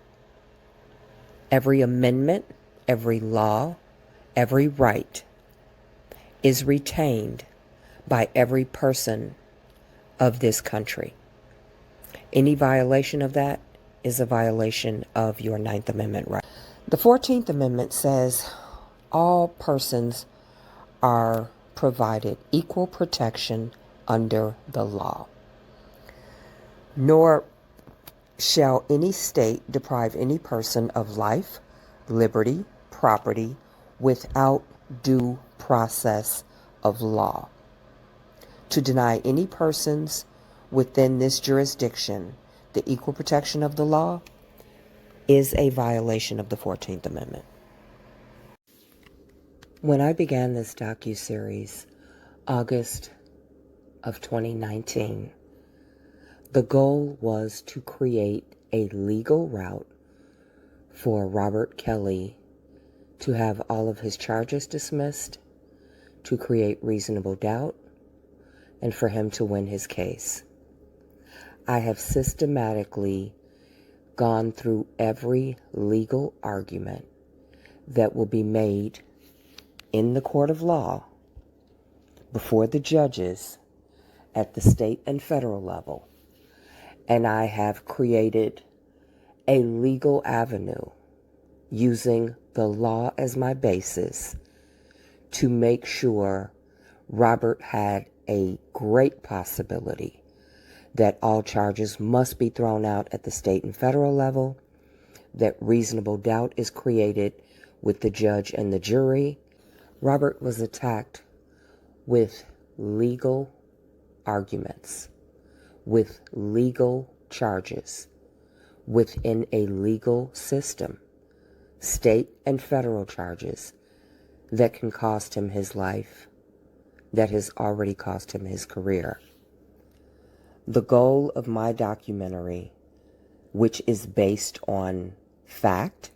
Every amendment, every law, every right is retained by every person of this country. Any violation of that is a violation of your Ninth Amendment right. The 14th Amendment says all persons are provided equal protection under the law. Nor shall any state deprive any person of life, liberty, property without due process of law. To deny any persons within this jurisdiction the equal protection of the law is a violation of the 14th Amendment. When I began this docuseries, August of 2019, the goal was to create a legal route for Robert Kelly to have all of his charges dismissed, to create reasonable doubt, and for him to win his case. I have systematically gone through every legal argument that will be made in the court of law before the judges at the state and federal level. And I have created a legal avenue using the law as my basis to make sure Robert had a great possibility that all charges must be thrown out at the state and federal level, that reasonable doubt is created with the judge and the jury. Robert was attacked with legal arguments, with legal charges, within a legal system, state and federal charges that can cost him his life, that has already cost him his career. The goal of my documentary, which is based on fact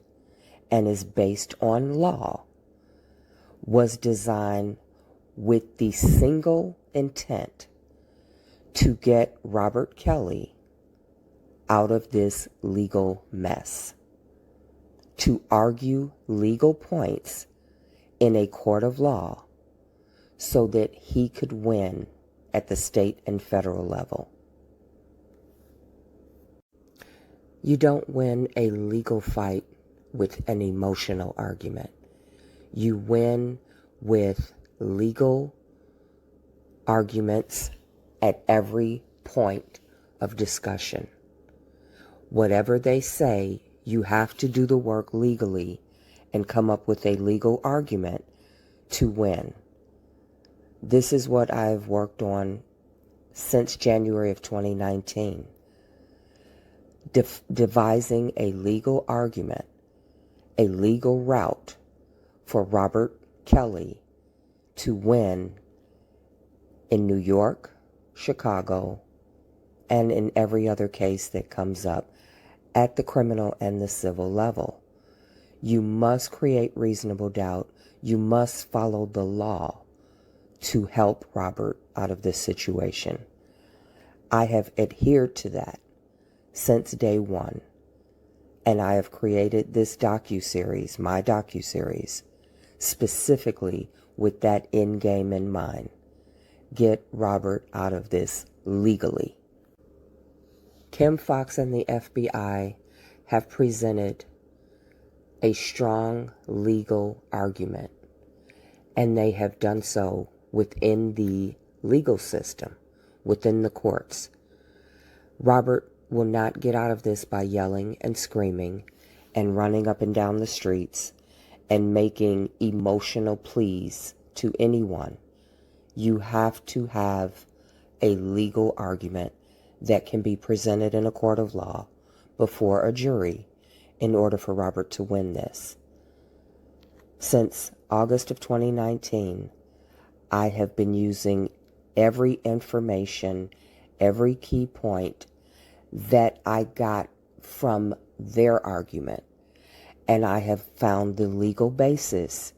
and is based on law, was designed with the single intent to get Robert Kelly out of this legal mess, to argue legal points in a court of law so that he could win at the state and federal level. You don't win a legal fight with an emotional argument. You win with legal arguments at every point of discussion. Whatever they say, you have to do the work legally and come up with a legal argument to win. This is what I've worked on since January of 2019. Devising a legal argument, a legal route for Robert Kelly to win in New York, Chicago, and in every other case that comes up at the criminal and the civil level. You must create reasonable doubt. You must follow the law to help Robert out of this situation. I have adhered to that since day one, and I have created this docuseries, my docuseries, specifically with that end game in mind. Get Robert out of this legally. Kim Foxx and the FBI have presented a strong legal argument, and they have done so within the legal system, within the courts. Robert will not get out of this by yelling and screaming and running up and down the streets and making emotional pleas to anyone. You have to have a legal argument that can be presented in a court of law before a jury in order for Robert to win this. Since August of 2019, I have been using every information, every key point that I got from their argument, and I have found the legal basis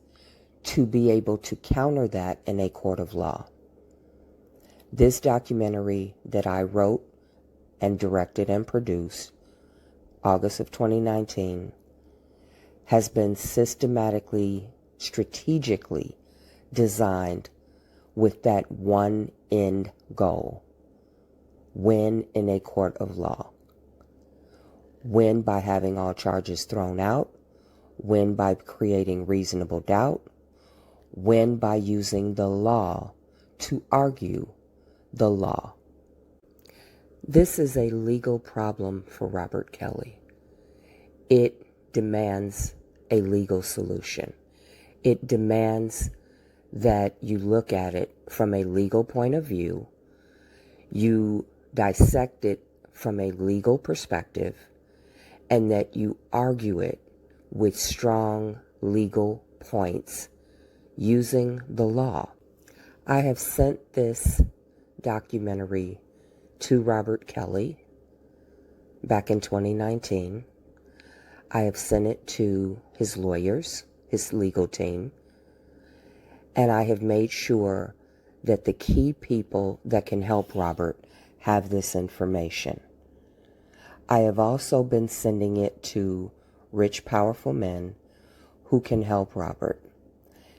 to be able to counter that in a court of law. This documentary that I wrote and directed and produced August of 2019 has been systematically, strategically designed with that one end goal: win in a court of law. Win by having all charges thrown out, win by creating reasonable doubt, win by using the law to argue the law. This is a legal problem for Robert Kelly. It demands a legal solution. It demands that you look at it from a legal point of view, you dissect it from a legal perspective, and that you argue it with strong legal points using the law. I have sent this documentary to Robert Kelly back in 2019. I have sent it to his lawyers, his legal team, and I have made sure that the key people that can help Robert have this information. I have also been sending it to rich, powerful men who can help Robert,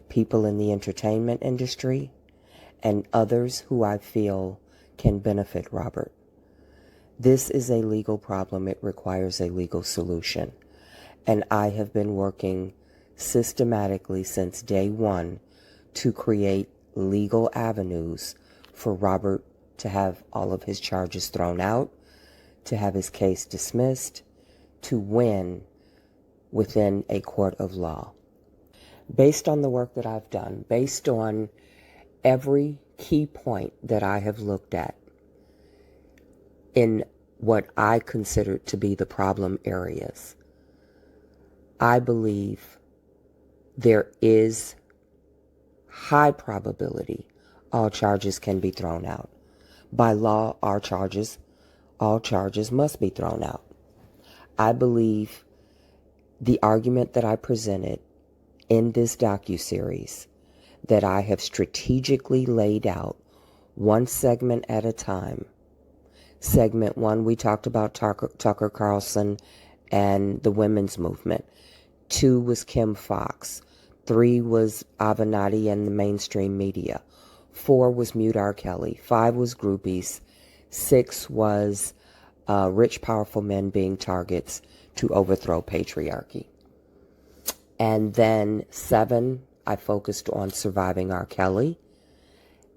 people in the entertainment industry, and others who I feel can benefit Robert. This is a legal problem. It requires a legal solution. And I have been working systematically since day one to create legal avenues for Robert to have all of his charges thrown out, to have his case dismissed, to win within a court of law. Based on the work that I've done, based on every key point that I have looked at in what I consider to be the problem areas, I believe there is high probability all charges can be thrown out. By law, all charges must be thrown out. I believe the argument that I presented in this docuseries, that I have strategically laid out one segment at a time. Segment one, we talked about Tucker Carlson and the women's movement. 2 was Kim Foxx. 3 was Avenatti and the mainstream media. 4 was Mute RKELLY. 5 was groupies. 6 was rich, powerful men being targets to overthrow patriarchy. And then 7, I focused on surviving R. Kelly.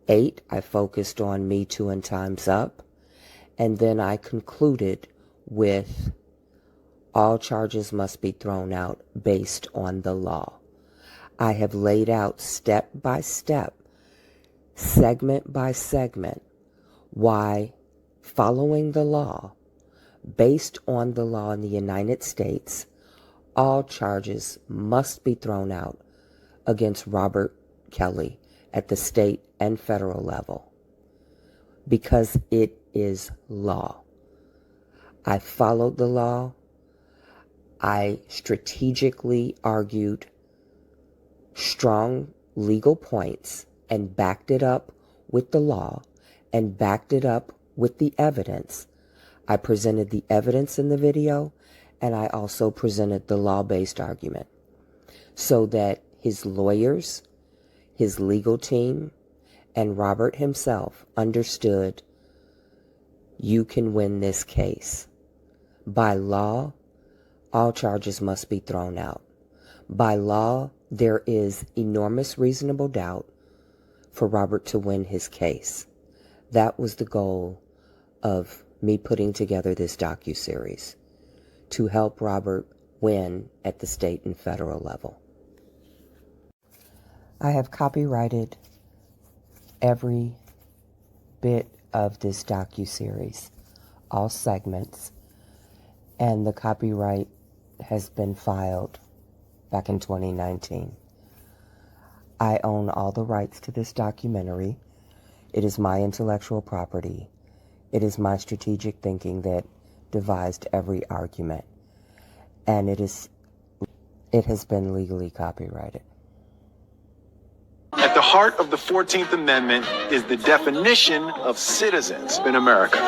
8, I focused on MeToo and TimesUp. And then I concluded with all charges must be thrown out based on the law. I have laid out step by step, segment by segment, why following the law, based on the law in the United States, all charges must be thrown out against Robert Kelly at the state and federal level. because it is law. I followed the law. I strategically argued strong legal points and backed it up with the law and backed it up with the evidence. I presented the evidence in the video, and I also presented the law-based argument so that his lawyers, his legal team, and Robert himself understood you can win this case. By law, all charges must be thrown out. By law, there is enormous reasonable doubt for Robert to win his case. That was the goal of me putting together this docuseries, to help Robert win at the state and federal level. I have copyrighted every bit of this docuseries, all segments, and the copyright has been filed back in 2019. I own all the rights to this documentary. It is my intellectual property. It is my strategic thinking that devised every argument, and it has been legally copyrighted. At the heart of the 14th Amendment is the definition of citizens in America.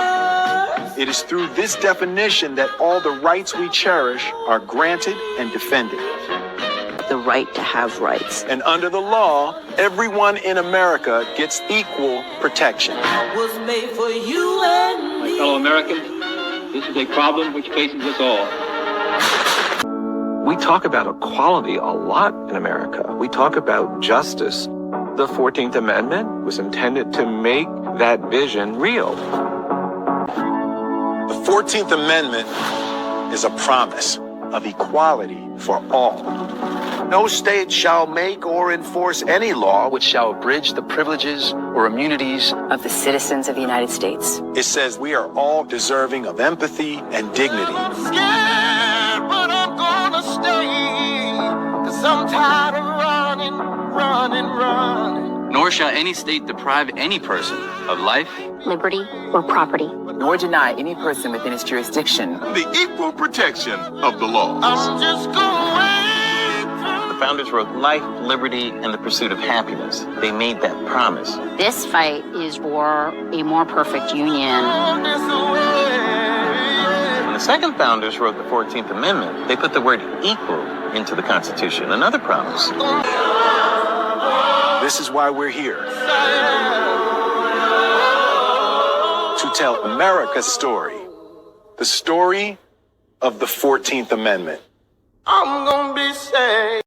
It is through this definition that all the rights we cherish are granted and defended. The right to have rights. And under the law, everyone in America gets equal protection. Was made for you and me. My fellow Americans, this is a problem which faces us all. We talk about equality a lot in America. We talk about justice. The 14th Amendment was intended to make that vision real. The 14th Amendment is a promise of equality for all. No state shall make or enforce any law which shall abridge the privileges or immunities of the citizens of the United States. It says we are all deserving of empathy and dignity. I'm scared, but I'm gonna stay, 'cause I'm tired of running. Nor shall any state deprive any person of life, liberty, or property. Nor deny any person within its jurisdiction The equal protection of the law. I'm just gonna wait. The founders wrote life, liberty, and the pursuit of happiness. They made that promise. This fight is for a more perfect union. When the second founders wrote the 14th Amendment, they put the word equal into the Constitution, another promise. This is why we're here. To tell America's story. The story of the 14th Amendment. I'm gonna be sad.